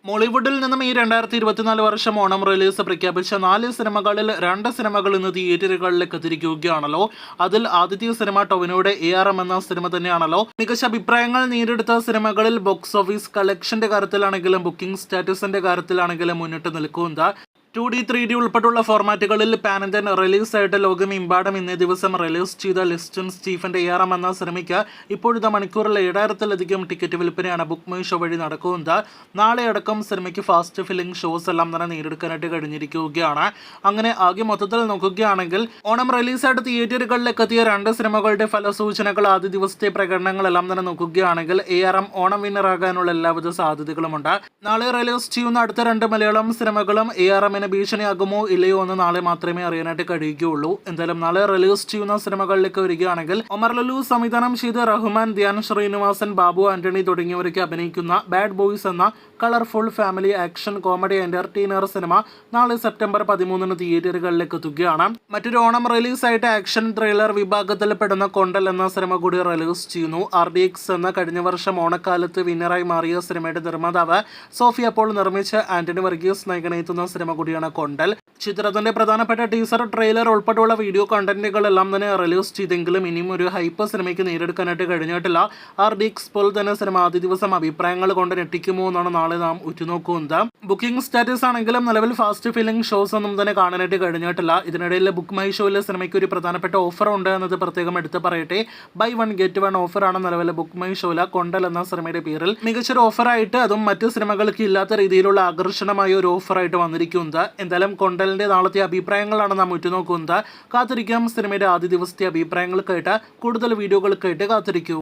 മോളിവുഡിൽ നിന്നും ഈ 2024 വർഷം ഓണം റിലീസ് പ്രഖ്യാപിച്ച 4 സിനിമകളിൽ 2 സിനിമകൾ ഇന്ന് തിയേറ്ററുകളിലേക്ക് എത്തിയിരിക്കുകയാണല്ലോ. അതിൽ ആദ്യത്തെ സിനിമ ടൊവിനോയുടെ ARM എന്ന സിനിമ തന്നെയാണല്ലോ. മികച്ച അഭിപ്രായങ്ങൾ നേടിയെടുത്ത സിനിമകളിൽ ബോക്സ് ഓഫീസ് കളക്ഷന്റെ കാര്യത്തിലാണെങ്കിലും ബുക്കിംഗ് സ്റ്റാറ്റസിന്റെ കാര്യത്തിലാണെങ്കിലും മുന്നിട്ട് നിൽക്കുന്നത്. 2D 3D ഉൾപ്പെടെയുള്ള ഫോർമാറ്റുകളിൽ പാൻ ഇന്ത്യൻ റിലീസായിട്ട് ലോകമെമ്പാടും ഇന്നേ ദിവസം റിലീസ് ചെയ്ത ലിസ്റ്റൺ സ്റ്റീഫന്റെ ARM എന്ന സിനിമയ്ക്ക് ഇപ്പോഴത്തെ മണിക്കൂറിൽ 7000-ലധികം ടിക്കറ്റ് വിൽപ്പനയാണ് ബുക്ക് മൈ ഷോ വഴി നടക്കുന്നത്. നാളെ അടക്കം സിനിമയ്ക്ക് ഫാസ്റ്റ് ഫില്ലിംഗ് ഷോസ് എല്ലാം തന്നെ നേടിയെടുക്കാനായിട്ട് കഴിഞ്ഞിരിക്കുകയാണ്. അങ്ങനെ ആകെ മൊത്തത്തിൽ നോക്കുകയാണെങ്കിൽ ഓണം റിലീസായിട്ട് തിയേറ്ററുകളിലേക്ക് എത്തിയ 2 സിനിമകളുടെ ഫലസൂചനകൾ ആദ്യ ദിവസത്തെ പ്രകടനങ്ങളെല്ലാം തന്നെ നോക്കുകയാണെങ്കിൽ ARM ഓണം വിന്നറാകാനുള്ള എല്ലാവിധ സാധ്യതകളുമുണ്ട്. നാളെ റിലീസ് ചെയ്യുന്ന അടുത്ത 2 മലയാളം സിനിമകളും ARM ഭീഷണിയാകുമോ ഇല്ലയോ എന്ന് നാളെ മാത്രമേ അറിയാനായിട്ട് കഴിയുകയുള്ളൂ. എന്തായാലും നാളെ റിലീസ് ചെയ്യുന്ന സിനിമകളിലേക്ക് വരികയാണെങ്കിൽ ഒമർ ലുലു സംവിധാനം ചെയ്ത റഹ്മാൻ, ധ്യാൻ ശ്രീനിവാസൻ, ബാബു ആന്റണി തുടങ്ങിയവരൊക്കെ അഭിനയിക്കുന്ന ബാഡ് ബോയ്സ് എന്ന colourful family action comedy entertainer cinema നാളെ സെപ്റ്റംബർ 13 തിയേറ്ററുകളിലേക്ക് എത്തുകയാണ്. മറ്റൊരു ഓണം റിലീസായിട്ട് ആക്ഷൻ ത്രില്ലർ വിഭാഗത്തിൽ പെടുന്ന കൊണ്ടൽ എന്ന സിനിമ കൂടി റിലീസ് ചെയ്യുന്നു. RDX എന്ന കഴിഞ്ഞ വർഷം ഓണക്കാലത്ത് വിന്നറായി മാറിയ സിനിമയുടെ നിർമ്മാതാവ് സോഫി അപ്പോൾ നിർമ്മിച്ച ആന്റണി വർഗീസ് നായകനെത്തുന്ന സിനിമ കൂടിയാണ് കൊണ്ടൽ. ചിത്രത്തിന്റെ പ്രധാനപ്പെട്ട ടീസർ, ട്രെയിലർ ഉൾപ്പെടെയുള്ള വീഡിയോ കണ്ടന്റുകളെല്ലാം തന്നെ റിലീസ് ചെയ്തെങ്കിലും ഇനിയും ഒരു ഹൈപ്പ് സിനിമയ്ക്ക് നേടിയെടുക്കാനായിട്ട് കഴിഞ്ഞിട്ടില്ല. RDX പോലെ തന്നെ സിനിമ ആദ്യ ദിവസം അഭിപ്രായങ്ങൾ കൊണ്ട് ഞെട്ടിക്കുമോ എന്നാണ് നാളെ നാം ഉറ്റുനോക്കുന്നത്. ബുക്കിംഗ് സ്റ്റാറ്റസ് ആണെങ്കിലും നിലവിൽ ഫാസ്റ്റ് ഫില്ലിംഗ് ഷോസ് ഒന്നും തന്നെ കാണാനായിട്ട് കഴിഞ്ഞിട്ടില്ല. ഇതിനിടയിൽ ബുക്ക് മൈ ഷോയിലെ സിനിമയ്ക്ക് ഒരു പ്രധാനപ്പെട്ട ഓഫർ ഉണ്ട് എന്നത് പ്രത്യേകം എടുത്ത് പറയട്ടെ. ബൈ 1 ഗെറ്റ് 1 ഓഫറാണ് നിലവിലെ ബുക്ക് മൈ ഷോയിലെ കൊണ്ടൽ എന്ന സിനിമയുടെ പേരിൽ മികച്ചൊരു ഓഫറായിട്ട്, അതും മറ്റ് സിനിമകൾക്ക് ഇല്ലാത്ത രീതിയിലുള്ള ആകർഷണമായ ഒരു ഓഫറായിട്ട് വന്നിരിക്കുന്നത്. എന്തായാലും കൊണ്ടലിന്റെ നാളത്തെ അഭിപ്രായങ്ങളാണ് നാം ഉറ്റുനോക്കുന്നത്. കാത്തിരിക്കാം. സിനിമയുടെ ആദ്യ ദിവസത്തെ അഭിപ്രായങ്ങൾക്കായിട്ട് കൂടുതൽ വീഡിയോകൾക്കായിട്ട് കാത്തിരിക്കൂ.